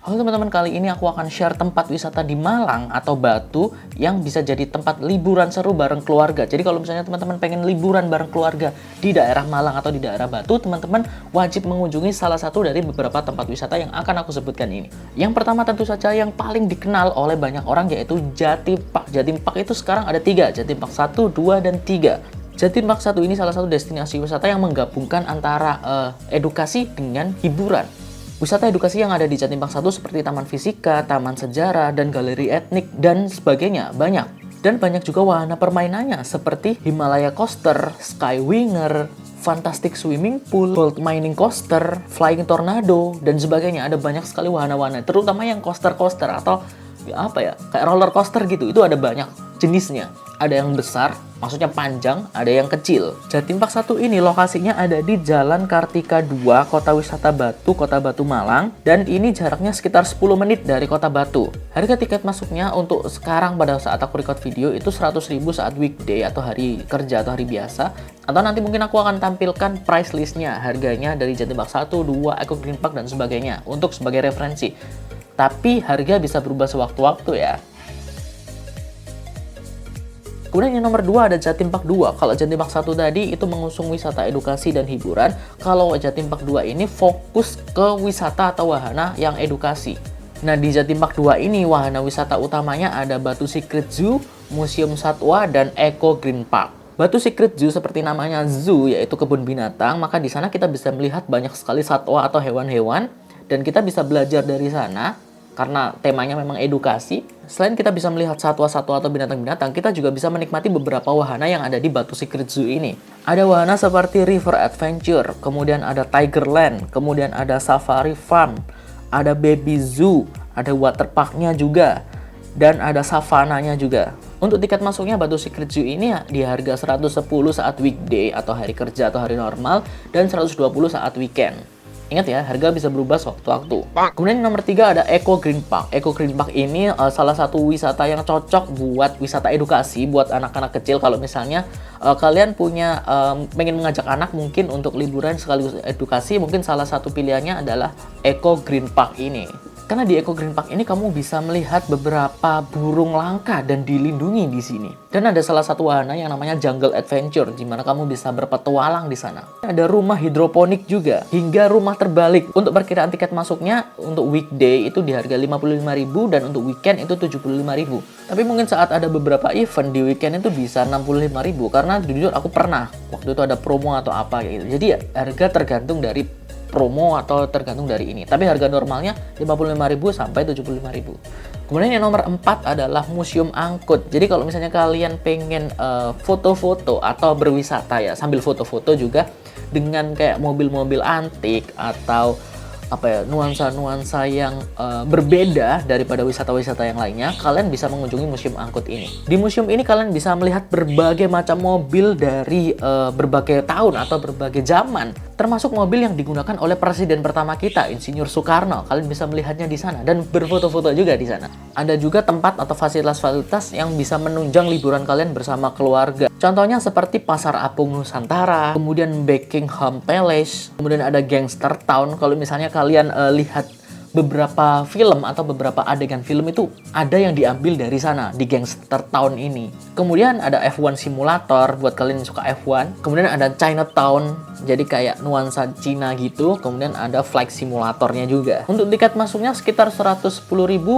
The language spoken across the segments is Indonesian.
Halo teman-teman, kali ini aku akan share tempat wisata di Malang atau Batu yang bisa jadi tempat liburan seru bareng keluarga. Jadi kalau misalnya teman-teman pengen liburan bareng keluarga di daerah Malang atau di daerah Batu, teman-teman wajib mengunjungi salah satu dari beberapa tempat wisata yang akan aku sebutkan ini. Yang pertama tentu saja yang paling dikenal oleh banyak orang yaitu Jatim Park. Jatim Park itu sekarang ada 3, Jatim Park 1, 2, dan 3. Jatim Park 1 ini salah satu destinasi wisata yang menggabungkan antara edukasi dengan hiburan. Wisata edukasi yang ada di Jatim Park 1 seperti taman fisika, taman sejarah, dan galeri etnik, dan sebagainya, banyak. Dan banyak juga wahana permainannya seperti Himalaya Coaster, Skywinger, Fantastic Swimming Pool, Gold Mining Coaster, Flying Tornado, dan sebagainya. Ada banyak sekali wahana-wahana, terutama yang coaster-coaster atau kayak roller coaster gitu. Itu ada banyak jenisnya. Ada yang besar, maksudnya panjang, ada yang kecil. Jatim Park 1 ini lokasinya ada di Jalan Kartika 2, Kota Wisata Batu, Kota Batu, Malang. Dan ini jaraknya sekitar 10 menit dari Kota Batu. Harga tiket masuknya untuk sekarang pada saat aku record video itu 100.000 saat weekday atau hari kerja atau hari biasa. Atau nanti mungkin aku akan tampilkan price listnya, harganya dari Jatim Park 1, 2, Eco Green Park, dan sebagainya. Untuk sebagai referensi. Tapi harga bisa berubah sewaktu-waktu ya. Kemudian yang nomor 2 ada Jatim Park 2. Kalau Jatim Park 1 tadi itu mengusung wisata edukasi dan hiburan. Kalau Jatim Park 2 ini fokus ke wisata atau wahana yang edukasi. Nah, di Jatim Park 2 ini wahana wisata utamanya ada Batu Secret Zoo, Museum Satwa, dan Eco Green Park. Batu Secret Zoo seperti namanya zoo, yaitu kebun binatang, maka di sana kita bisa melihat banyak sekali satwa atau hewan-hewan dan kita bisa belajar dari sana. Karena temanya memang edukasi, selain kita bisa melihat satwa-satwa atau binatang-binatang, kita juga bisa menikmati beberapa wahana yang ada di Batu Secret Zoo ini. Ada wahana seperti River Adventure, kemudian ada Tigerland, kemudian ada Safari Farm, ada Baby Zoo, ada water parknya juga, dan ada savananya juga. Untuk tiket masuknya Batu Secret Zoo ini di harga 110 saat weekday atau hari kerja atau hari normal, dan 120 saat weekend. Ingat ya, harga bisa berubah sewaktu-waktu. Kemudian nomor 3 ada Eco Green Park. Eco Green Park ini salah satu wisata yang cocok buat wisata edukasi, buat anak-anak kecil. Kalau misalnya kalian punya pengen mengajak anak mungkin untuk liburan sekaligus edukasi, mungkin salah satu pilihannya adalah Eco Green Park ini. Karena di Eco Green Park ini kamu bisa melihat beberapa burung langka dan dilindungi di sini. Dan ada salah satu wahana yang namanya Jungle Adventure, di mana kamu bisa berpetualang di sana. Ada rumah hidroponik juga, hingga rumah terbalik. Untuk perkiraan tiket masuknya, untuk weekday itu di harga 55.000 dan untuk weekend itu 75.000. Tapi mungkin saat ada beberapa event di weekend itu bisa 65.000, karena jujur aku pernah waktu itu ada promo atau apa gitu. Jadi harga tergantung dari promo atau tergantung dari ini. Tapi harga normalnya 55.000 sampai 75.000. Kemudian yang nomor 4 adalah Museum Angkut. Jadi kalau misalnya kalian pengen foto-foto atau berwisata ya, sambil foto-foto juga dengan kayak mobil-mobil antik atau nuansa-nuansa yang berbeda daripada wisata-wisata yang lainnya, kalian bisa mengunjungi Museum Angkut ini. Di museum ini kalian bisa melihat berbagai macam mobil dari berbagai tahun atau berbagai zaman, termasuk mobil yang digunakan oleh presiden pertama kita, Insinyur Soekarno. Kalian bisa melihatnya di sana dan berfoto-foto juga di sana. Ada juga tempat atau fasilitas-fasilitas yang bisa menunjang liburan kalian bersama keluarga. Contohnya seperti Pasar Apung Nusantara, kemudian Buckingham Palace, kemudian ada Gangster Town. Kalau misalnya kalian lihat beberapa film atau beberapa adegan film itu ada yang diambil dari sana di Gangster Town ini. Kemudian ada F1 simulator buat kalian yang suka F1. Kemudian ada Chinatown, jadi kayak nuansa Cina gitu. Kemudian ada flight simulatornya juga. Untuk tiket masuknya sekitar 110.000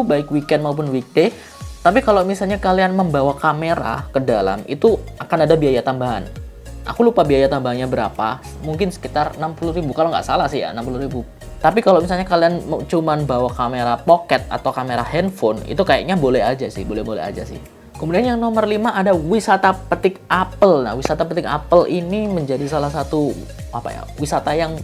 baik weekend maupun weekday. Tapi kalau misalnya kalian membawa kamera ke dalam, itu akan ada biaya tambahan. Aku lupa biaya tambahannya berapa, mungkin sekitar 60.000, kalau nggak salah sih ya, 60.000. Tapi kalau misalnya kalian cuman bawa kamera pocket atau kamera handphone, itu kayaknya boleh aja sih, boleh-boleh aja sih. Kemudian yang nomor 5 ada wisata petik apel. Nah, wisata petik apel ini menjadi salah satu wisata yang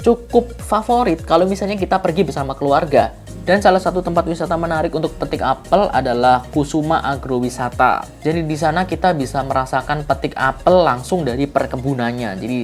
cukup favorit kalau misalnya kita pergi bersama keluarga. Dan salah satu tempat wisata menarik untuk petik apel adalah Kusuma Agrowisata. Jadi di sana kita bisa merasakan petik apel langsung dari perkebunannya. Jadi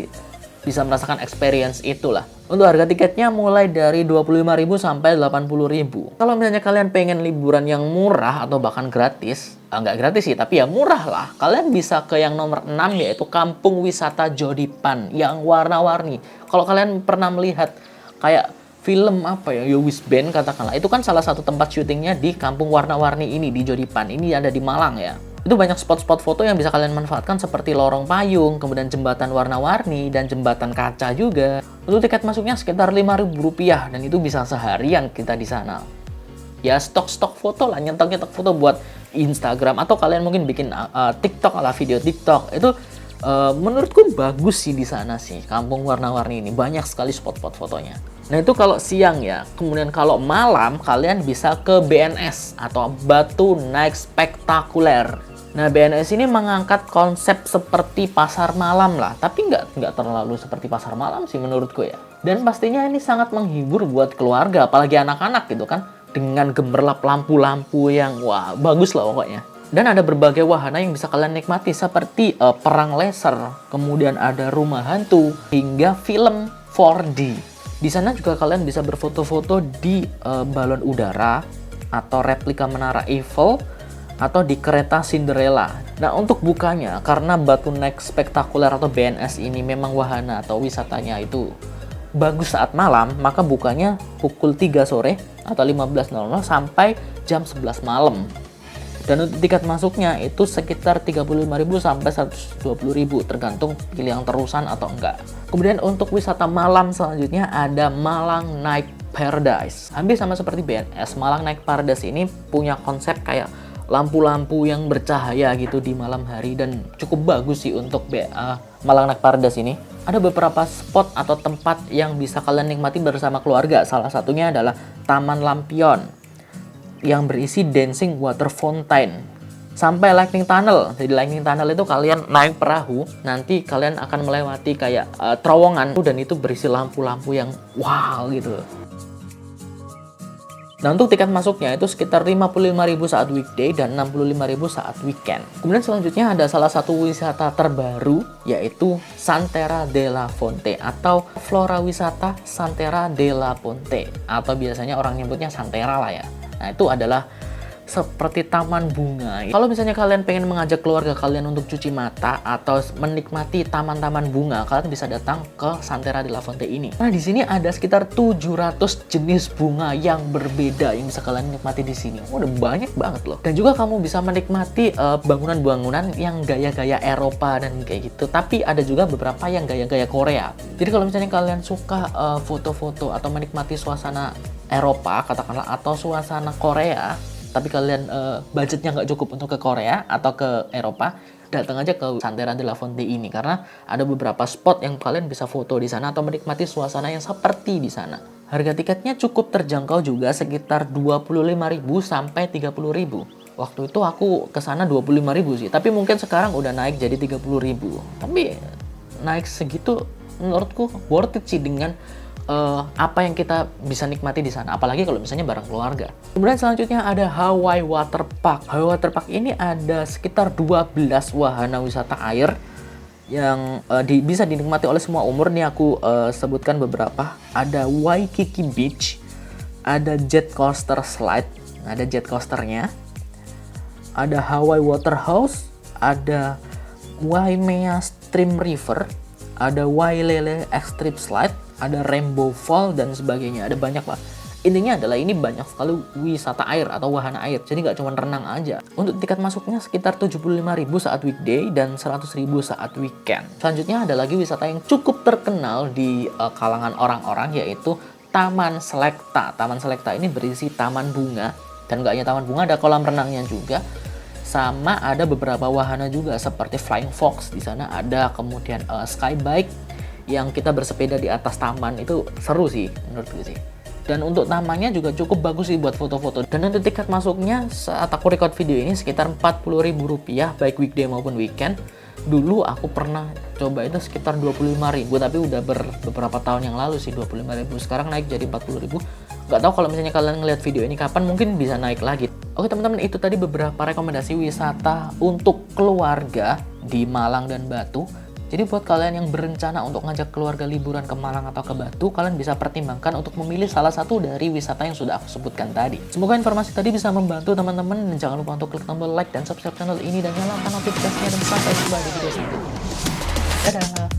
bisa merasakan experience itulah. Untuk harga tiketnya mulai dari 25.000 sampai 80.000. Kalau misalnya kalian pengen liburan yang murah atau bahkan gratis, nggak gratis sih, tapi ya murah lah. Kalian bisa ke yang nomor 6 yaitu Kampung Wisata Jodipan yang warna-warni. Kalau kalian pernah melihat kayak film apa ya, Yowis Band katakanlah, itu kan salah satu tempat syutingnya di Kampung Warna-Warni ini di Jodipan. Ini ada di Malang ya. Itu banyak spot-spot foto yang bisa kalian manfaatkan seperti lorong payung, kemudian jembatan warna-warni, dan jembatan kaca juga. Untuk tiket masuknya sekitar Rp5.000 dan itu bisa seharian kita di sana. Ya stok-stok foto lah, nyetok-nyetok foto buat Instagram atau kalian mungkin bikin TikTok ala video TikTok. Itu menurutku bagus sih di sana sih, Kampung Warna-Warni ini. Banyak sekali spot-spot fotonya. Nah itu kalau siang ya. Kemudian kalau malam kalian bisa ke BNS atau Batu Naik Spektakuler. Nah, BNS ini mengangkat konsep seperti pasar malam lah, tapi nggak terlalu seperti pasar malam sih menurutku ya. Dan pastinya ini sangat menghibur buat keluarga, apalagi anak-anak gitu kan, dengan gemerlap lampu-lampu yang wah bagus lah pokoknya. Dan ada berbagai wahana yang bisa kalian nikmati seperti perang laser, kemudian ada rumah hantu, hingga film 4D. Di sana juga kalian bisa berfoto-foto di balon udara atau replika menara Eiffel, atau di kereta Cinderella. Nah untuk bukanya, karena Batu Naik Spektakuler atau BNS ini memang wahana atau wisatanya itu bagus saat malam, maka bukanya pukul 3 sore atau 15.00 sampai jam 11 malam. Dan untuk tiket masuknya itu sekitar Rp35.000 sampai Rp120.000 tergantung pilih yang terusan atau enggak. Kemudian untuk wisata malam selanjutnya ada Malang Night Paradise. Hampir sama seperti BNS, Malang Night Paradise ini punya konsep kayak lampu-lampu yang bercahaya gitu di malam hari dan cukup bagus sih untuk Malang Night Paradise ini. Ada beberapa spot atau tempat yang bisa kalian nikmati bersama keluarga. Salah satunya adalah Taman Lampion yang berisi dancing water fountain sampai Lightning Tunnel. Jadi Lightning Tunnel itu kalian naik perahu, nanti kalian akan melewati kayak terowongan dan itu berisi lampu-lampu yang wow gitu. Nah untuk tiket masuknya itu sekitar Rp55.000 saat weekday dan Rp65.000 saat weekend. Kemudian selanjutnya ada salah satu wisata terbaru yaitu Santera della Fonte atau Flora Wisata Santera della Fonte atau biasanya orang nyebutnya Santera lah ya. Nah itu adalah seperti taman bunga. Kalau misalnya kalian pengen mengajak keluarga kalian untuk cuci mata atau menikmati taman-taman bunga, kalian bisa datang ke Santera della Fonte ini. Nah, di sini ada sekitar 700 jenis bunga yang berbeda yang bisa kalian nikmati di sini. Udah banyak banget loh. Dan juga kamu bisa menikmati bangunan-bangunan yang gaya-gaya Eropa dan kayak gitu. Tapi ada juga beberapa yang gaya-gaya Korea. Jadi kalau misalnya kalian suka foto-foto atau menikmati suasana Eropa, katakanlah, atau suasana Korea, tapi kalian budgetnya nggak cukup untuk ke Korea atau ke Eropa, datang aja ke Santera della Fonte ini karena ada beberapa spot yang kalian bisa foto di sana atau menikmati suasana yang seperti di sana. Harga tiketnya cukup terjangkau juga, sekitar Rp25.000 sampai Rp30.000. Waktu itu aku ke sana Rp25.000 sih, tapi mungkin sekarang udah naik jadi Rp30.000. Tapi naik segitu menurutku worth it sih dengan apa yang kita bisa nikmati di sana, apalagi kalau misalnya bareng keluarga. Kemudian selanjutnya ada Hawaii Water Park. Hawaii Water Park ini ada sekitar 12 wahana wisata air yang bisa dinikmati oleh semua umur. Nih aku sebutkan beberapa. Ada Waikiki Beach, ada jet coaster slide, ada jet coasternya, ada Hawaii Waterhouse, ada Waimea Stream River, ada Wailele Extreme Slide, ada Rainbow Fall dan sebagainya. Ada banyak lah. Intinya adalah ini banyak sekali wisata air atau wahana air. Jadi nggak cuma renang aja. Untuk tiket masuknya sekitar Rp75.000 saat weekday dan Rp100.000 saat weekend. Selanjutnya ada lagi wisata yang cukup terkenal di kalangan orang-orang yaitu Taman Selekta. Taman Selekta ini berisi taman bunga dan nggak hanya taman bunga, ada kolam renangnya juga. Sama ada beberapa wahana juga seperti Flying Fox di sana ada, kemudian Skybike yang kita bersepeda di atas taman, itu seru sih menurut gue sih. Dan untuk tamannya juga cukup bagus sih buat foto-foto. Dan untuk tiket masuknya saat aku record video ini sekitar Rp40.000 baik weekday maupun weekend. Dulu aku pernah coba itu sekitar Rp25.000, tapi udah beberapa tahun yang lalu sih 25.000. Sekarang naik jadi 40.000. Nggak tahu kalau misalnya kalian ngeliat video ini kapan, mungkin bisa naik lagi. Oke teman-teman, itu tadi beberapa rekomendasi wisata untuk keluarga di Malang dan Batu. Jadi buat kalian yang berencana untuk ngajak keluarga liburan ke Malang atau ke Batu, kalian bisa pertimbangkan untuk memilih salah satu dari wisata yang sudah aku sebutkan tadi. Semoga informasi tadi bisa membantu teman-teman, dan jangan lupa untuk klik tombol like dan subscribe channel ini dan nyalakan notifikasinya, dan sampai jumpa di video selanjutnya. Dadah!